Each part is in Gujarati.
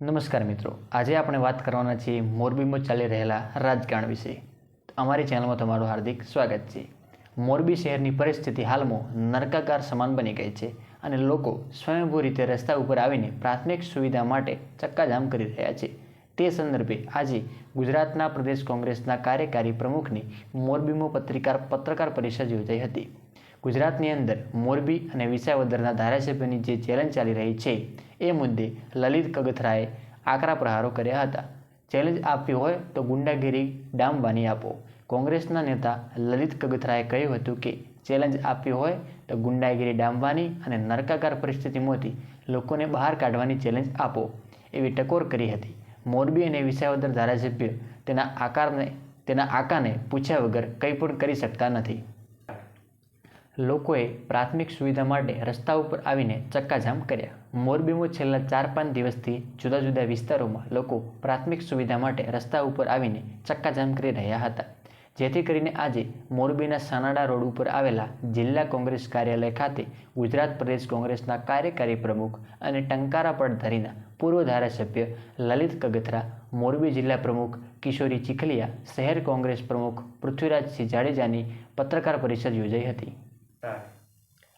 નમસ્કાર મિત્રો, આજે આપણે વાત કરવાના છીએ મોરબીમાં ચાલી રહેલા રાજકારણ વિશે. અમારી ચેનલમાં તમારું હાર્દિક સ્વાગત છે. મોરબી શહેરની પરિસ્થિતિ હાલમાં નરકાગાર સમાન બની ગઈ છે અને લોકો સ્વયંભૂ રીતે રસ્તા ઉપર આવીને પ્રાથમિક સુવિધા માટે ચક્કાજામ કરી રહ્યા છે. તે સંદર્ભે આજે ગુજરાતના પ્રદેશ કોંગ્રેસના કાર્યકારી પ્રમુખની મોરબીમાં પત્રકાર પરિષદ યોજાઈ હતી. ગુજરાતની અંદર મોરબી અને વિસાવદરના ધારાસભ્યની જે ચેલેન્જ ચાલી રહી છે એ મુદ્દે લલિત કગથરાએ આકરા પ્રહારો કર્યા હતા. ચેલેન્જ આપવી હોય તો ગુંડાગીરી ડામવાની આપો. કોંગ્રેસના નેતા લલિત કગથરાએ કહ્યું હતું કે ચેલેન્જ આપવી હોય તો ગુંડાગીરી ડામવાની અને નરકાગાર પરિસ્થિતિમાંથી લોકોને બહાર કાઢવાની ચેલેન્જ આપો એવી ટકોર કરી હતી. મોરબી અને વિસાવદર ધારાસભ્ય તેના આકાને પૂછ્યા વગર કંઈ પણ કરી શકતા નથી. લોકોએ પ્રાથમિક સુવિધા માટે રસ્તા ઉપર આવીને ચક્કાજામ કર્યા. મોરબીમાં છેલ્લા 4-5 દિવસથી જુદા જુદા વિસ્તારોમાં લોકો પ્રાથમિક સુવિધા માટે રસ્તા ઉપર આવીને ચક્કાજામ કરી રહ્યા હતા. જેથી કરીને આજે મોરબીના સાનાડા રોડ ઉપર આવેલા જિલ્લા કોંગ્રેસ કાર્યાલય ખાતે ગુજરાત પ્રદેશ કોંગ્રેસના કાર્યકારી પ્રમુખ અને ટંકારા પડધરીના પૂર્વ ધારાસભ્ય લલિત કગથરા, મોરબી જિલ્લા પ્રમુખ કિશોરી ચીખલિયા, શહેર કોંગ્રેસ પ્રમુખ પૃથ્વીરાજસિંહ જાડેજાની પત્રકાર પરિષદ યોજાઈ હતી.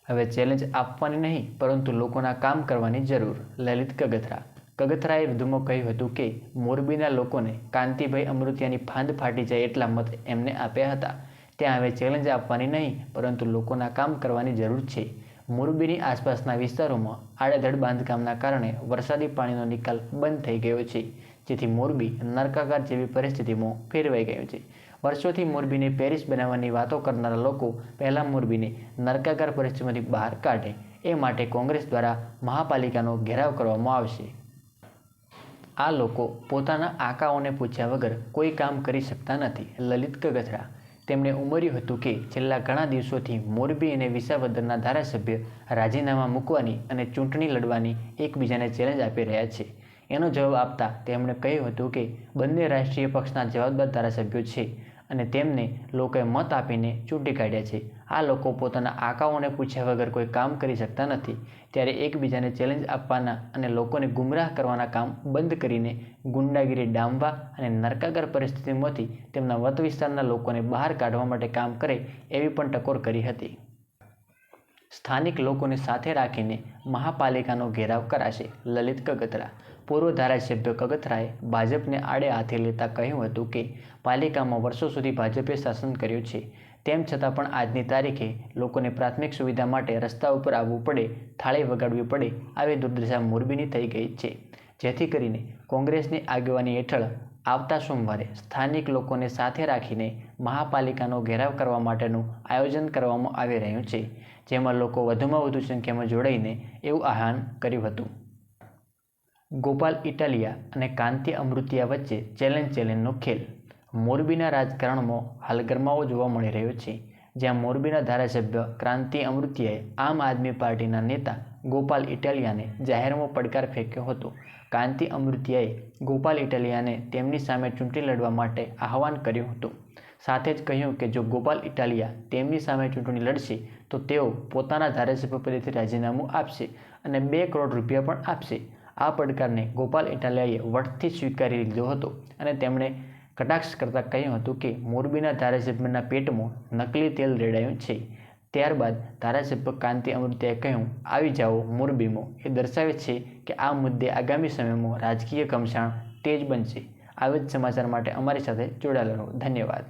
હવે ચેલેન્જ આપવાની નહીં પરંતુ લોકોના કામ કરવાની જરૂર. લલિત કગથરાએ વધુમાં કહ્યું હતું કે મોરબીના લોકોને કાંતિભાઈ અમૃતિયાની ફાંદ ફાટી જાય એટલા મત એમને આપ્યા હતા. ત્યાં હવે ચેલેન્જ આપવાની નહીં પરંતુ લોકોના કામ કરવાની જરૂર છે. મોરબીની આસપાસના વિસ્તારોમાં આડેધડ બાંધકામના કારણે વરસાદી પાણીનો નિકાલ બંધ થઈ ગયો છે, જેથી મોરબી નરકાગાર જેવી પરિસ્થિતિમાં ફેરવાઈ ગયું છે. વર્ષોથી મોરબીને પેરિસ બનાવવાની વાતો કરનારા લોકો પહેલાં મોરબીને નરકાગાર પરિસ્થિતિમાંથી બહાર કાઢે એ માટે કોંગ્રેસ દ્વારા મહાપાલિકાનો ઘેરાવ કરવામાં આવશે. આ લોકો પોતાના આકાઓને પૂછ્યા વગર કોઈ કામ કરી શકતા નથી. લલિત કગથરા તેમણે ઉમેર્યું હતું કે છેલ્લા ઘણા દિવસોથી મોરબી અને વિસાવદરના ધારાસભ્ય રાજીનામા મૂકવાની અને ચૂંટણી લડવાની એકબીજાને ચેલેન્જ આપી રહ્યા છે. એનો જવાબ આપતા તેમણે કહ્યું હતું કે બંને રાષ્ટ્રીય પક્ષના જવાબદાર ધારાસભ્યો છે અને તેમને લોકોએ મત આપીને ચૂંટી કાઢ્યા છે. આ લોકો પોતાના આકાઓને પૂછ્યા વગર કોઈ કામ કરી શકતા નથી, ત્યારે એકબીજાને ચેલેન્જ આપવાના અને લોકોને ગુમરાહ કરવાના કામ બંધ કરીને ગુંડાગીરી ડામવા અને નરકાગાર પરિસ્થિતિમાંથી તેમના વત વિસ્તારના લોકોને બહાર કાઢવા માટે કામ કરે એવી પણ ટકોર કરી હતી. સ્થાનિક લોકોને સાથે રાખીને મહાપાલિકાનો ઘેરાવ કરાશે. લલિત કગથરા. પૂર્વ ધારાસભ્ય કગથરાએ ભાજપને આડે હાથે લેતા કહ્યું હતું કે પાલિકામાં વર્ષો સુધી ભાજપે શાસન કર્યું છે, તેમ છતાં પણ આજની તારીખે લોકોને પ્રાથમિક સુવિધા માટે રસ્તા ઉપર આવવું પડે, થાળી વગાડવી પડે આવી દુર્દશા મોરબીની થઈ ગઈ છે. જેથી કરીને કોંગ્રેસની આગેવાની હેઠળ આવતા સોમવારે સ્થાનિક લોકોને સાથે રાખીને મહાપાલિકાનો ઘેરાવ કરવા માટેનું આયોજન કરવામાં આવી રહ્યું છે, જેમાં લોકો વધુમાં વધુ સંખ્યામાં જોડાઈને એવું આહ્વાન કર્યું હતું. ગોપાલ ઇટાલિયા અને કાંતિ અમૃતિયા વચ્ચે ચેલેન્જનો ખેલ. મોરબીના રાજકારણમાં હાલ ગરમાવો જોવા મળી રહ્યો છે, જ્યાં મોરબીના ધારાસભ્ય કાંતિ અમૃતિયાએ આમ આદમી પાર્ટીના નેતા ગોપાલ ઇટાલિયાને જાહેરમાં પડકાર ફેંક્યો હતો. કાંતિ અમૃતિયાએ ગોપાલ ઇટાલિયાને તેમની સામે ચૂંટણી લડવા માટે આહ્વાન કર્યું હતું. સાથે જ કહ્યું કે જો ગોપાલ ઇટાલિયા તેમની સામે ચૂંટણી લડશે તો તેઓ પોતાના ધારાસભ્ય પદેથી રાજીનામું આપશે અને 2 કરોડ રૂપિયા પણ આપશે. આ પડકારને ગોપાલ ઇટાલિયાએ વટથી સ્વીકારી લીધો હતો અને તેમણે કટાક્ષ કરતાં કહ્યું હતું કે મોરબીના ધારાસભ્યના પેટમાં નકલી તેલ રેડાયું છે. ત્યારબાદ ધારાસભ્ય કાંતિ અમૃતિયાએ કહ્યું, આવી જાઓ મોરબીમાં. એ દર્શાવે છે કે આ મુદ્દે આગામી સમયમાં રાજકીય ઘમસાણ તેજ બનશે. આવી જ સમાચાર માટે અમારી સાથે જોડાયેલા રહો. ધન્યવાદ.